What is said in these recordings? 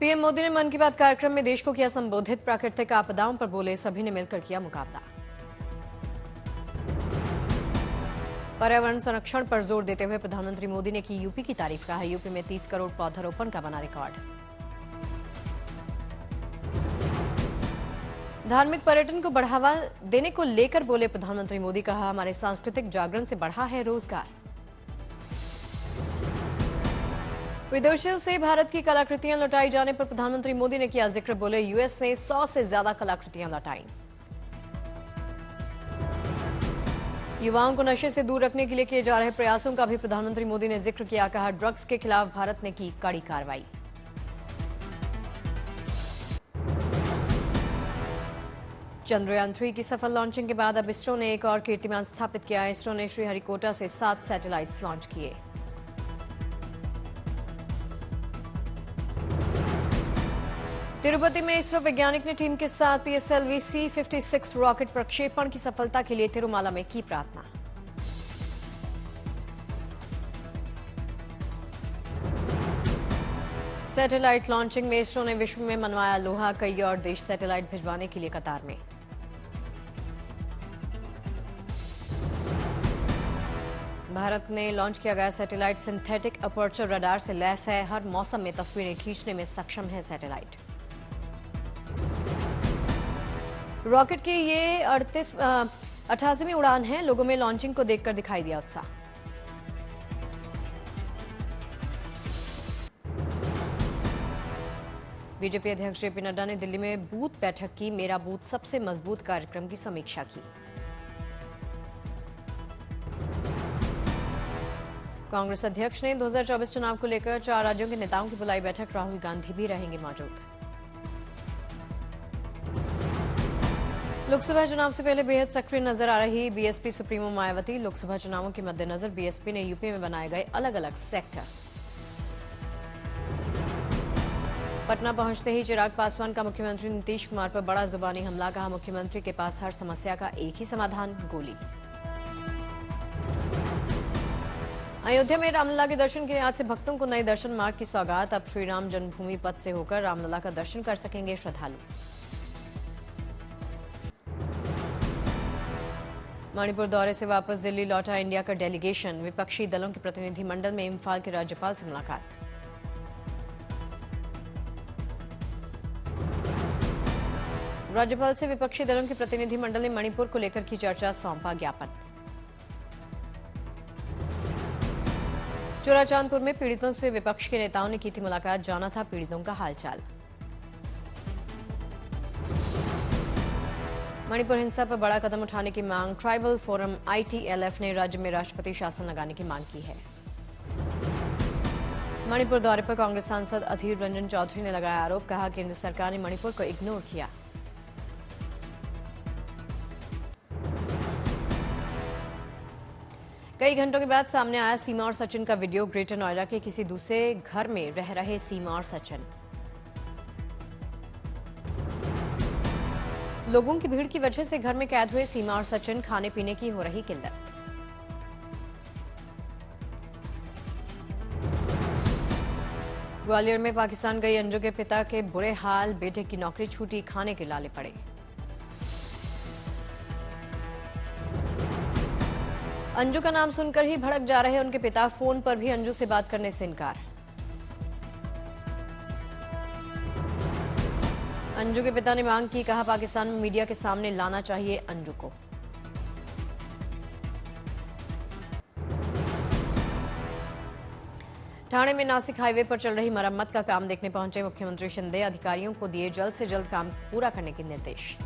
PM Modi ने मन की बात कार्यक्रम में देश को किया संबोधित। प्राकृतिक आपदाओं पर बोले, सभी ने मिलकर किया मुकाबला। पर्यावरण संरक्षण पर जोर देते हुए प्रधानमंत्री मोदी ने की यूपी की तारीफ। कहा, यूपी में 30 करोड़ पौधारोपण का बना रिकॉर्ड। धार्मिक पर्यटन को बढ़ावा देने को लेकर बोले प्रधानमंत्री मोदी। कहा, हमारे सांस्कृतिक जागरण से बढ़ा है रोजगार। विदेशों से भारत की कलाकृतियां लौटाई जाने पर प्रधानमंत्री मोदी ने किया जिक्र। बोले, यूएस ने 100 से ज्यादा कलाकृतियां लौटाई। युवाओं को नशे से दूर रखने के लिए किए जा रहे प्रयासों का भी प्रधानमंत्री मोदी ने जिक्र किया। कहा, ड्रग्स के खिलाफ भारत ने की कड़ी कार्रवाई। चंद्रयान 3 की सफल लॉन्चिंग के बाद अब इसरो ने एक और कीर्तिमान स्थापित किया। इसरो ने श्रीहरिकोटा से 7 सैटेलाइट्स लॉन्च किए। तिरुपति में इसरो वैज्ञानिक ने टीम के साथ पीएसएलवी C-56 रॉकेट प्रक्षेपण की सफलता के लिए तिरुमाला में की प्रार्थना। सैटेलाइट लॉन्चिंग में इसरो ने विश्व में मनवाया लोहा। कई और देश सैटेलाइट भिजवाने के लिए कतार में। भारत ने लॉन्च किया गया सैटेलाइट सिंथेटिक अपर्चर रडार से लैस है। हर मौसम में तस्वीरें खींचने में सक्षम है सैटेलाइट। रॉकेट की ये 88वीं उड़ान है। लोगों में लॉन्चिंग को देखकर दिखाई दिया उत्साह। बीजेपी अध्यक्ष जेपी नड्डा ने दिल्ली में बूथ बैठक की। मेरा बूथ सबसे मजबूत कार्यक्रम की समीक्षा की। कांग्रेस अध्यक्ष ने 2024 चुनाव को लेकर 4 राज्यों के नेताओं की बुलाई बैठक। राहुल गांधी भी रहेंगे मौजूद। लोकसभा चुनाव से पहले बेहद सक्रिय नजर आ रही बीएसपी सुप्रीमो मायावती। लोकसभा चुनावों के मद्देनजर बीएसपी ने यूपी में बनाए गए अलग अलग सेक्टर। पटना पहुंचते ही चिराग पासवान का मुख्यमंत्री नीतीश कुमार पर बड़ा जुबानी हमला। कहा, मुख्यमंत्री के पास हर समस्या का एक ही समाधान, गोली। अयोध्या में रामलला के दर्शन के लिए आज से भक्तों को नए दर्शन मार्ग की सौगात। अब श्रीराम जन्मभूमि पथ से होकर रामलला का दर्शन कर सकेंगे श्रद्धालु। मणिपुर दौरे से वापस दिल्ली लौटा इंडिया का डेलीगेशन। विपक्षी दलों के प्रतिनिधिमंडल में इम्फाल के राज्यपाल से मुलाकात। राज्यपाल से विपक्षी दलों के प्रतिनिधिमंडल ने मणिपुर को लेकर की चर्चा। सौंपा ज्ञापन। चोराचांदपुर में पीड़ितों से विपक्ष के नेताओं ने की थी मुलाकात। जाना था पीड़ितों का हालचाल। मणिपुर हिंसा पर बड़ा कदम उठाने की मांग। ट्राइबल फोरम ITLF ने राज्य में राष्ट्रपति शासन लगाने की मांग की है। मणिपुर दौरे पर कांग्रेस सांसद अधीर रंजन चौधरी ने लगाया आरोप। कहा, केंद्र सरकार ने मणिपुर को इग्नोर किया। कई घंटों के बाद सामने आया सीमा और सचिन का वीडियो। ग्रेटर नोएडा के किसी दूसरे घर में रह रहे सीमा और सचिन। लोगों की भीड़ की वजह से घर में कैद हुए सीमा और सचिन। खाने पीने की हो रही किल्लत। ग्वालियर में पाकिस्तान गई अंजू के पिता के बुरे हाल। बेटे की नौकरी छूटी, खाने के लाले पड़े। अंजू का नाम सुनकर ही भड़क जा रहे उनके पिता। फोन पर भी अंजू से बात करने से इनकार। अंजू के पिता ने मांग की। कहा, पाकिस्तान में मीडिया के सामने लाना चाहिए अंजू को। ठाणे में नासिक हाईवे पर चल रही मरम्मत का काम देखने पहुंचे मुख्यमंत्री शिंदे। अधिकारियों को दिए जल्द से जल्द काम पूरा करने के निर्देश।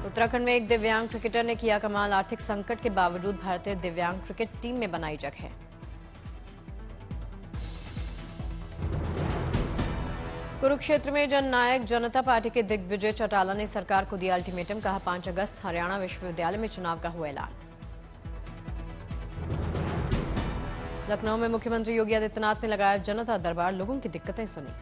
उत्तराखंड में एक दिव्यांग क्रिकेटर ने किया कमाल। आर्थिक संकट के बावजूद भारतीय दिव्यांग क्रिकेट टीम में बनाई जगह। कुरुक्षेत्र में जननायक जनता पार्टी के दिग्विजय चौटाला ने सरकार को दिया अल्टीमेटम। कहा, 5 अगस्त हरियाणा विश्वविद्यालय में चुनाव का हुआ ऐलान। लखनऊ में मुख्यमंत्री योगी आदित्यनाथ ने लगाया जनता दरबार। लोगों की दिक्कतें सुनी।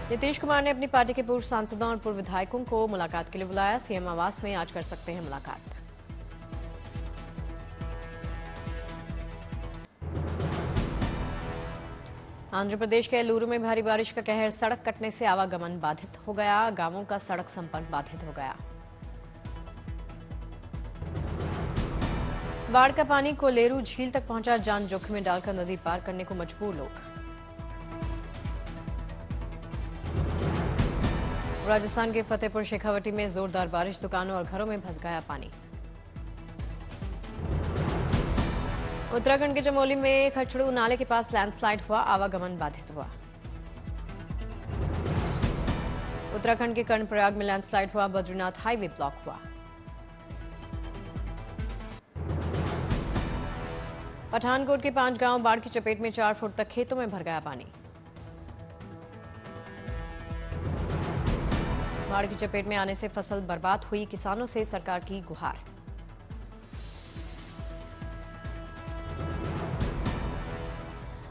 नीतीश कुमार ने अपनी पार्टी के पूर्व सांसदों और पूर्व विधायकों को मुलाकात के लिए बुलाया। सीएम आवास में आज कर सकते हैं मुलाकात। आंध्र प्रदेश के एलूरू में भारी बारिश का कहर, सड़क कटने से आवागमन बाधित हो गया। गांवों का सड़क संपर्क बाधित हो गया। बाढ़ का पानी कोलेरू झील तक पहुंचा, जान जोखिम में डालकर नदी पार करने को मजबूर लोग। राजस्थान के फतेहपुर शेखावटी में जोरदार बारिश, दुकानों और घरों में भस गया पानी। उत्तराखंड के चमोली में खचड़ू नाले के पास लैंडस्लाइड हुआ, आवागमन बाधित हुआ। उत्तराखंड के कर्णप्रयाग में लैंडस्लाइड हुआ, बद्रीनाथ हाईवे ब्लॉक हुआ। पठानकोट के 5 गांव बाढ़ की चपेट में, 4 फुट तक खेतों में भर गया पानी। बाढ़ की चपेट में आने से फसल बर्बाद हुई, किसानों से सरकार की गुहार।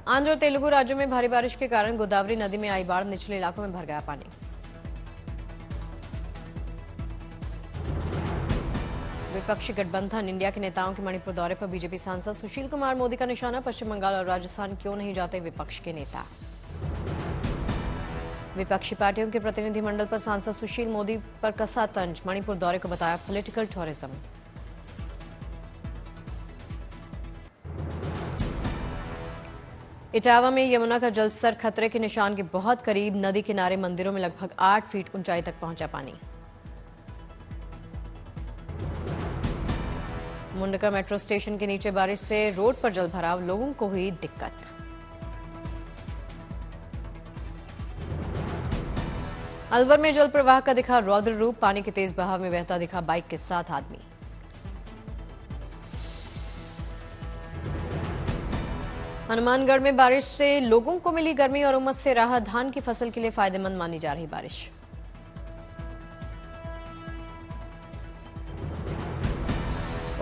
आंध्र और तेलुगु राज्यों में भारी बारिश के कारण गोदावरी नदी में आई बाढ़, निचले इलाकों में भर गया पानी। विपक्षी गठबंधन इंडिया के नेताओं के मणिपुर दौरे पर बीजेपी सांसद सुशील कुमार मोदी का निशाना, पश्चिम बंगाल और राजस्थान क्यों नहीं जाते विपक्ष के नेता। विपक्षी पार्टियों के प्रतिनिधिमंडल पर सांसद सुशील मोदी पर कसा तंज, मणिपुर दौरे को बताया पॉलिटिकल टूरिज्म। इटावा में यमुना का जलस्तर खतरे के निशान के बहुत करीब, नदी किनारे मंदिरों में लगभग 8 फीट ऊंचाई तक पहुंचा पानी। मुंडका मेट्रो स्टेशन के नीचे बारिश से रोड पर जलभराव, लोगों को हुई दिक्कत। अलवर में जल प्रवाह का दिखा रौद्र रूप, पानी के तेज बहाव में बहता दिखा बाइक के साथ आदमी। हनुमानगढ़ में बारिश से लोगों को मिली गर्मी और उमस से राहत, धान की फसल के लिए फायदेमंद मानी जा रही बारिश।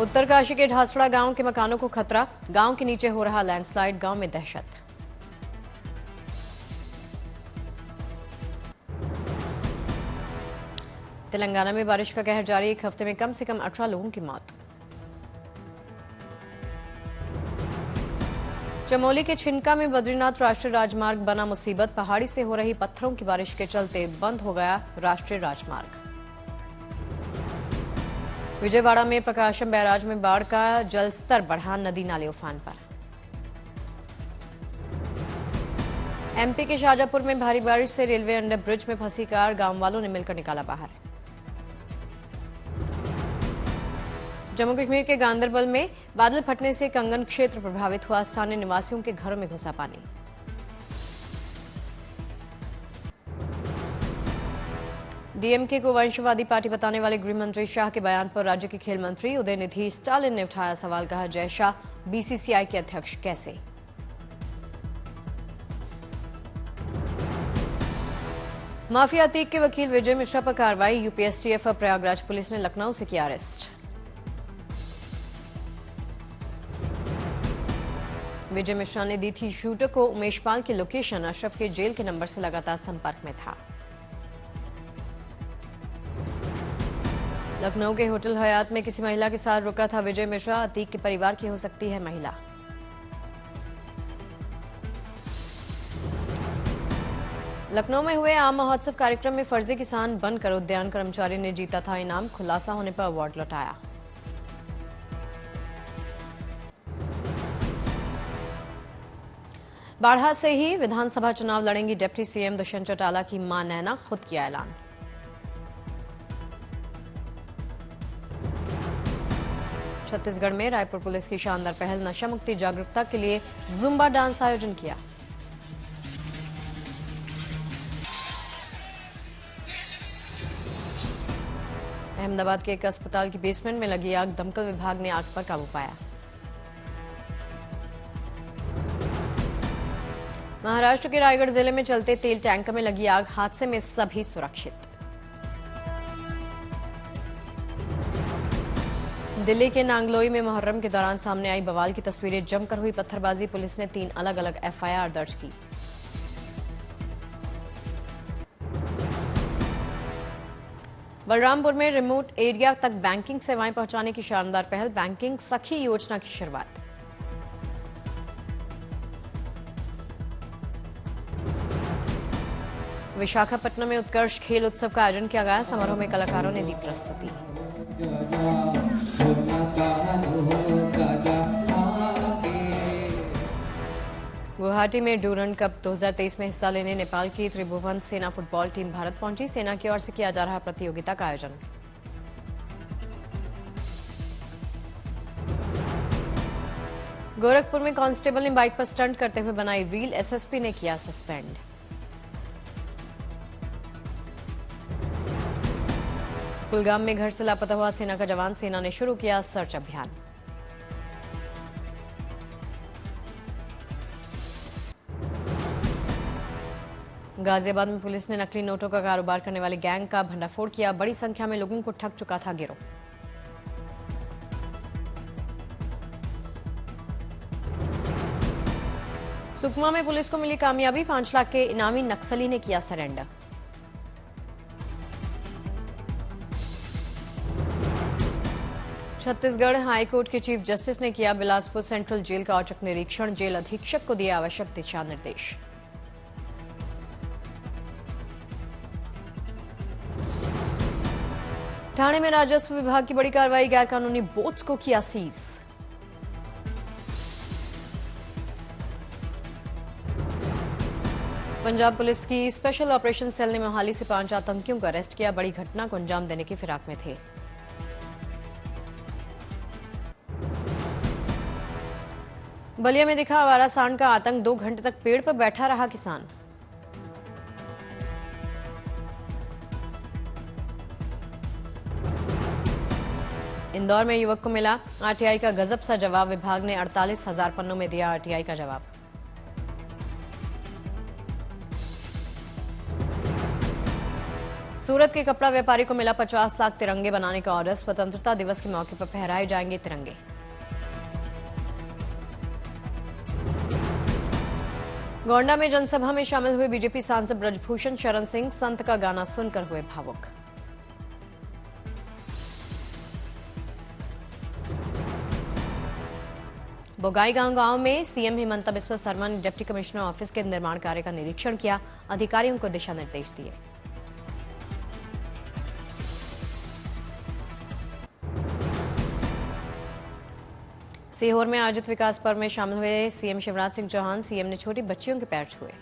उत्तरकाशी के ढासड़ा गांव के मकानों को खतरा, गांव के नीचे हो रहा लैंडस्लाइड, गांव में दहशत। तेलंगाना में बारिश का कहर जारी, एक हफ्ते में कम से कम 18 लोगों की मौत। चमोली के छिनका में बद्रीनाथ राष्ट्रीय राजमार्ग बना मुसीबत, पहाड़ी से हो रही पत्थरों की बारिश के चलते बंद हो गया राष्ट्रीय राजमार्ग। विजयवाड़ा में प्रकाशम बैराज में बाढ़ का जलस्तर बढ़ा, नदी नाले उफान पर। एमपी के शाजापुर में भारी बारिश से रेलवे अंडर ब्रिज में फंसी कार, गांव वालों ने मिलकर निकाला बाहर। जम्मू कश्मीर के गांदरबल में बादल फटने से कंगन क्षेत्र प्रभावित हुआ, स्थानीय निवासियों के घरों में घुसा पानी। डीएमके को वंशवादी पार्टी बताने वाले गृह मंत्री शाह के बयान पर राज्य के खेल मंत्री उदयनिधि स्टालिन ने उठाया सवाल, कहा जय शाह बीसीसीआई के अध्यक्ष कैसे। माफिया अतीक के वकील विजय मिश्रा पर कार्रवाई, यूपीएसटीएफ और प्रयागराज पुलिस ने लखनऊ से किया अरेस्ट। विजय मिश्रा ने दी थी शूटर को उमेश पाल की लोकेशन, अशरफ के जेल के नंबर से लगातार संपर्क में था। लखनऊ के होटल हयात में किसी महिला के साथ रुका था विजय मिश्रा, अतीक के परिवार की हो सकती है महिला। लखनऊ में हुए आम महोत्सव कार्यक्रम में फर्जी किसान बनकर उद्यान कर्मचारी ने जीता था इनाम, खुलासा होने पर अवार्ड लौटाया। बाढ़ा से ही विधानसभा चुनाव लड़ेंगी डिप्टी सीएम दुष्यंत चौटाला की मां नैना, खुद किया ऐलान। छत्तीसगढ़ में रायपुर पुलिस की शानदार पहल, नशा मुक्ति जागरूकता के लिए जुम्बा डांस आयोजन किया। अहमदाबाद के एक अस्पताल की बेसमेंट में लगी आग, दमकल विभाग ने आग पर काबू पाया। महाराष्ट्र के रायगढ़ जिले में चलते तेल टैंकर में लगी आग, हादसे में सभी सुरक्षित। दिल्ली के नांगलोई में मुहर्रम के दौरान सामने आई बवाल की तस्वीरें, जमकर हुई पत्थरबाजी, पुलिस ने 3 अलग अलग एफआईआर दर्ज की। बलरामपुर में रिमोट एरिया तक बैंकिंग सेवाएं पहुंचाने की शानदार पहल, बैंकिंग सखी योजना की शुरुआत। विशाखापट्टनम में उत्कर्ष खेल उत्सव का आयोजन किया गया। समारोह में कलाकारों ने दी प्रस्तुति। गुवाहाटी में डूरंड कप 2023 में हिस्सा लेने नेपाल की त्रिभुवन सेना फुटबॉल टीम भारत पहुंची। सेना की ओर से किया जा रहा प्रतियोगिता का आयोजन। गोरखपुर में कांस्टेबल ने बाइक पर स्टंट करते हुए बनाई रील, एसएसपी ने किया सस्पेंड। कुलगाम में घर से लापता हुआ सेना का जवान, सेना ने शुरू किया सर्च अभियान। गाजियाबाद में पुलिस ने नकली नोटों का कारोबार करने वाली गैंग का भंडाफोड़ किया। बड़ी संख्या में लोगों को ठग चुका था गिरोह। सुकमा में पुलिस को मिली कामयाबी, 5 लाख के इनामी नक्सली ने किया सरेंडर। छत्तीसगढ़ हाईकोर्ट के चीफ जस्टिस ने किया बिलासपुर सेंट्रल जेल का औचक निरीक्षण। जेल अधीक्षक को दिए आवश्यक दिशा निर्देश। ठाणे में राजस्व विभाग की बड़ी कार्रवाई, गैरकानूनी बोट्स को किया सीज। पंजाब पुलिस की स्पेशल ऑपरेशन सेल ने मोहाली से 5 आतंकियों को अरेस्ट किया। बड़ी घटना को अंजाम देने की फिराक में थे। बलिया में दिखा आवारा सांड का आतंक, 2 घंटे तक पेड़ पर बैठा रहा किसान। इंदौर में युवक को मिला आरटीआई का गजब सा जवाब। विभाग ने 48,000 पन्नों में दिया आरटीआई का जवाब। सूरत के कपड़ा व्यापारी को मिला 50 लाख तिरंगे बनाने का ऑर्डर। स्वतंत्रता दिवस के मौके पर फहराए जाएंगे तिरंगे। गोंडा में जनसभा में शामिल हुए बीजेपी सांसद ब्रजभूषण शरण सिंह, संत का गाना सुनकर हुए भावुक। बोगाईगांव गांव में सीएम हिमंता बिस्वा शर्मा ने डिप्टी कमिश्नर ऑफिस के निर्माण कार्य का निरीक्षण किया। अधिकारियों को दिशा निर्देश दिए। सीहोर में आयोजित विकास पर्व में शामिल हुए सीएम शिवराज सिंह चौहान। सीएम ने छोटी बच्चियों के पैर छुए।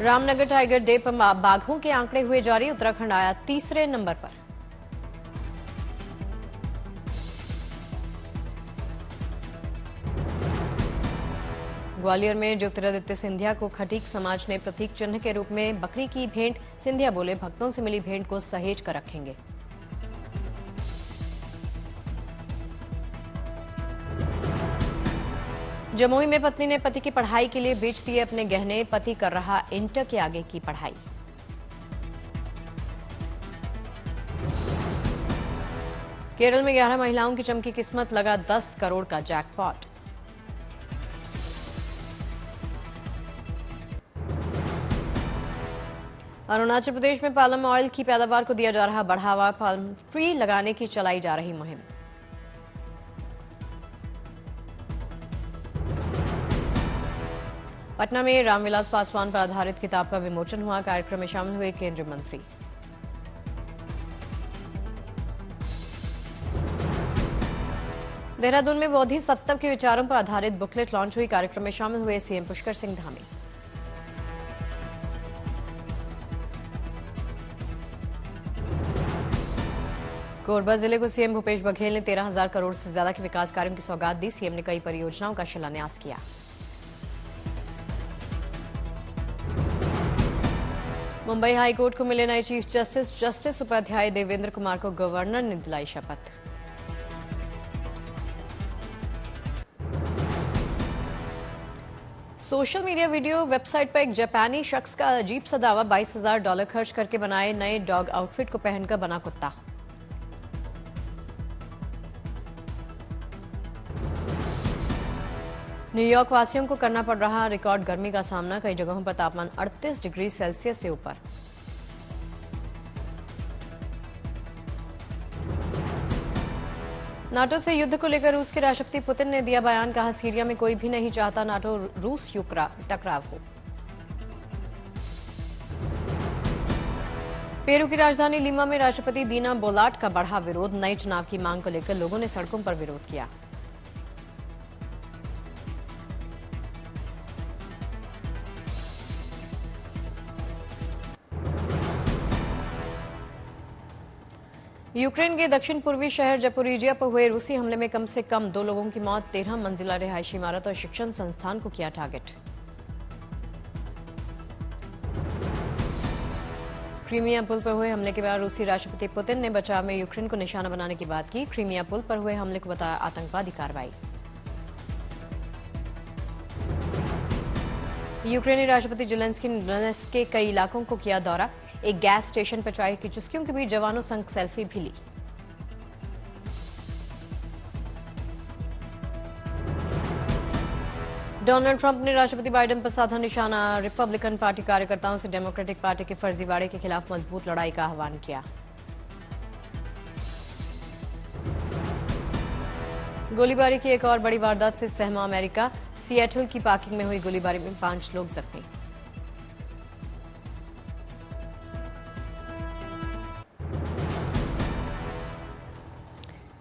रामनगर टाइगर डे पर बाघों के आंकड़े हुए जारी। उत्तराखंड आया तीसरे नंबर पर। ग्वालियर में ज्योतिरादित्य सिंधिया को खटीक समाज ने प्रतीक चिन्ह के रूप में बकरी की भेंट। सिंधिया बोले, भक्तों से मिली भेंट को सहेज कर रखेंगे। जमुई में पत्नी ने पति की पढ़ाई के लिए बेच दिए अपने गहने। पति कर रहा इंटर के आगे की पढ़ाई। केरल में 11 महिलाओं की चमकी किस्मत, लगा 10 करोड़ का जैकपॉट। अरुणाचल प्रदेश में पालम ऑयल की पैदावार को दिया जा रहा बढ़ावा। पाल्म ट्री लगाने की चलाई जा रही मुहिम। पटना में रामविलास पासवान पर आधारित किताब का विमोचन हुआ। कार्यक्रम में शामिल हुए केंद्रीय मंत्री। देहरादून में बौद्धि सत्तव के विचारों पर आधारित बुकलेट लॉन्च हुई। कार्यक्रम में शामिल हुए सीएम पुष्कर सिंह धामी। कोरबा जिले को सीएम भूपेश बघेल ने 13,000 करोड़ से ज्यादा के विकास कार्यों की सौगात दी। सीएम ने कई परियोजनाओं का शिलान्यास किया। मुंबई हाईकोर्ट को मिले नए chief justice. Justice Upadhyay Devendra Kumar को गवर्नर ने दिलाई शपथ। सोशल मीडिया वीडियो वेबसाइट पर एक जापानी शख्स का अजीब सा दावा। $22,000 खर्च करके बनाए नए डॉग आउटफिट को पहनकर बना कुत्ता। न्यूयॉर्क वासियों को करना पड़ रहा रिकॉर्ड गर्मी का सामना। कई जगहों पर तापमान 38 डिग्री सेल्सियस से ऊपर। नाटो से युद्ध को लेकर रूस के राष्ट्रपति पुतिन ने दिया बयान, कहा सीरिया में कोई भी नहीं चाहता नाटो रूस टकराव हो। पेरू की राजधानी लीमा में राष्ट्रपति दीना बोलाट का बढ़ा विरोध, नए चुनाव की मांग को लेकर लोगों ने सड़कों पर विरोध किया। यूक्रेन के दक्षिण पूर्वी शहर जपोरिजिया पर हुए रूसी हमले में कम से कम 2 लोगों की मौत, 13 मंजिला रिहायशी इमारत और शिक्षण संस्थान को किया टारगेट। क्रीमिया पुल पर हुए हमले के बाद रूसी राष्ट्रपति पुतिन ने बचाव में यूक्रेन को निशाना बनाने की बात की। क्रीमिया पुल पर हुए हमले को बताया आतंकवादी कार्रवाई। यूक्रेनी राष्ट्रपति जेलेंस्की ने डोनेत्स्क के कई इलाकों को किया दौरा, एक गैस स्टेशन पर चाय की चुस्कियों के बीच जवानों संग सेल्फी भी ली। डोनाल्ड ट्रंप ने राष्ट्रपति बाइडेन पर साधा निशाना, रिपब्लिकन पार्टी कार्यकर्ताओं से डेमोक्रेटिक पार्टी के फर्जीवाड़े के खिलाफ मजबूत लड़ाई का आह्वान किया। गोलीबारी की एक और बड़ी वारदात से सहमा अमेरिका, सिएटल की पार्किंग में हुई गोलीबारी में 5 लोग जख्मी।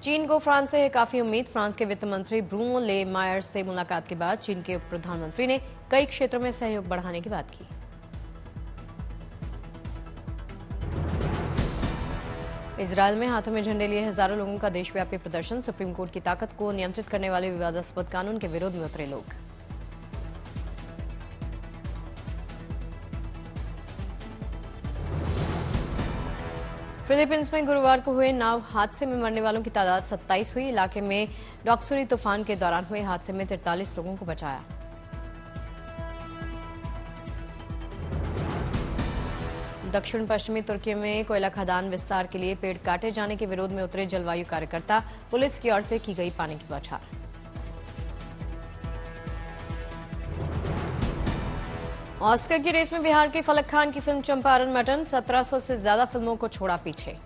चीन को फ्रांस से है काफी उम्मीद, फ्रांस के वित्त मंत्री ब्रूनो ले मायर से मुलाकात के बाद चीन के उप प्रधानमंत्री ने कई क्षेत्रों में सहयोग बढ़ाने की बात की। इजरायल में हाथों में झंडे लिए हजारों लोगों का देशव्यापी प्रदर्शन, सुप्रीम कोर्ट की ताकत को नियंत्रित करने वाले विवादास्पद कानून के विरोध में उतरे लोग। फिलीपींस में गुरुवार को हुए नाव हादसे में मरने वालों की तादाद 27 हुई। इलाके में डॉक्सुरी तूफान के दौरान हुए हादसे में 43 लोगों को बचाया। दक्षिण पश्चिमी तुर्की में कोयला खदान विस्तार के लिए पेड़ काटे जाने के विरोध में उतरे जलवायु कार्यकर्ता, पुलिस की ओर से की गई पानी की बौछार। ऑस्कर की रेस में बिहार के फलक खान की फिल्म चंपारण मटन 1700 से ज्यादा फिल्मों को छोड़ा पीछे।